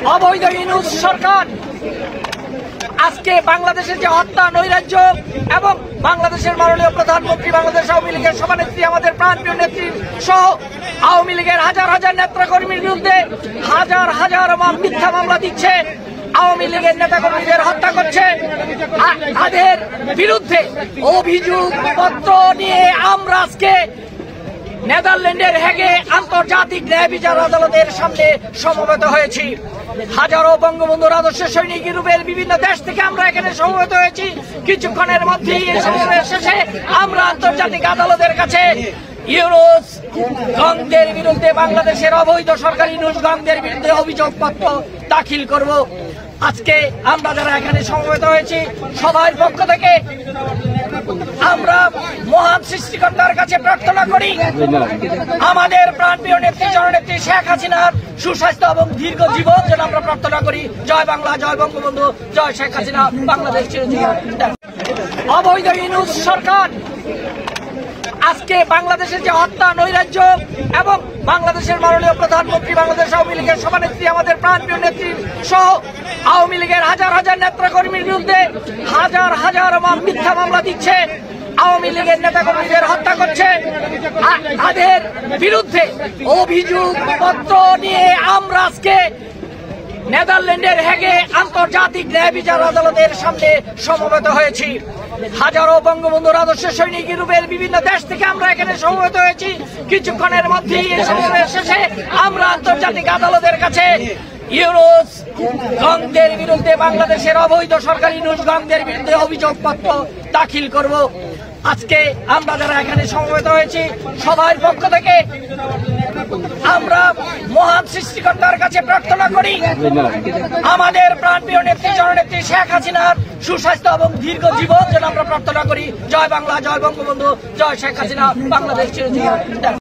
অবৈধ ইউনূস সরকার আজকে বাংলাদেশের যে হত্যা নৈরাজ্য এবং বাংলাদেশের মাননীয় প্রধানমন্ত্রী, বাংলাদেশ আওয়ামী লীগের সভানেত্রী, আমাদের প্রাণপ্রিয় নেত্রী সহ আওয়ামী লীগের হাজার হাজার নেতাকর্মীর বিরুদ্ধে হাজার হাজার মিথ্যা মামলা দিচ্ছে, আওয়ামী লীগের নেতাকর্মীদের হত্যা করছে। তাদের বিরুদ্ধে অভিযোগ পত্র নিয়ে আমরা আজকে নেদারল্যান্ডের হেগে আন্তর্জাতিক ন্যায় বিচার আদালতের সামনে সমবেত হয়েছি। হাজারো বঙ্গবন্ধুর আদর্শ সৈনিক গ্রুপের বিভিন্ন দেশ থেকে আমরা এখানে সমবেত হয়েছি। কিছুক্ষণের মধ্যেই এই সমাবেশ শেষে আমরা আন্তর্জাতিক আদালতের কাছে ইউনূস গংদের বিরুদ্ধে, বাংলাদেশের অবৈধ সরকারি ইউনূস গংদের বিরুদ্ধে অভিযোগপত্র দাখিল করব। আজকে আমরা যারা এখানে সমবেত হয়েছি সবার পক্ষ থেকে আমরা মহান সৃষ্টিকর্তার কাছে প্রার্থনা করি আমাদের প্রাণপ্রিয় নেত্রী জননেত্রী শেখ হাসিনার সুস্বাস্থ্য এবং দীর্ঘ জীবন যেন আমরা প্রার্থনা করি। জয় বাংলা, জয় বঙ্গবন্ধু, জয় শেখ হাসিনা, বাংলাদেশ চিরজীবন। অবৈধ ইউনূস সরকার আজকে বাংলাদেশের যে হত্যা নৈরাজ্য এবং বাংলাদেশের মাননীয় প্রধানমন্ত্রী, বাংলাদেশ আওয়ামী লীগের সভানেত্রী, আমাদের প্রাণপ্রিয় নেত্রী সহ আওয়ামী লীগের হাজার হাজার নেতাকর্মীর বিরুদ্ধে হাজার হাজার মিথ্যা মামলা দিচ্ছে, আওয়ামী লীগের নেতাকর্মীদের হত্যা করছে। তাদের বিরুদ্ধে অভিযোগ পত্র নিয়ে আমরা আজকে নেদারল্যান্ডের হেগে আন্তর্জাতিক ন্যায় বিচার আদালতের সামনে সমবেত হয়েছি। হাজারো বঙ্গবন্ধুর আদর্শ সৈনিক গ্রুপের বিভিন্ন দেশ থেকে আমরা এখানে সমবেত হয়েছি। কিছুক্ষণের মধ্যেই এই সমাবেশ শেষে আমরা আন্তর্জাতিক আদালতের কাছে ইউনূস গংদের বিরুদ্ধে, বাংলাদেশের অবৈধ সরকারি ইউনূস গংদের বিরুদ্ধে অভিযোগপত্র দাখিল করব। আজকে আমরা যারা এখানে সমবেত হয়েছি সবার পক্ষ থেকে আমরা মহান সৃষ্টিকর্তার কাছে প্রার্থনা করি আমাদের প্রাণপ্রিয় নেত্রী জননেত্রী শেখ হাসিনার সুস্বাস্থ্য এবং দীর্ঘ জীবন যেন আমরা প্রার্থনা করি। জয় বাংলা, জয় বঙ্গবন্ধু, জয় শেখ হাসিনা, বাংলাদেশ চিরজীবন।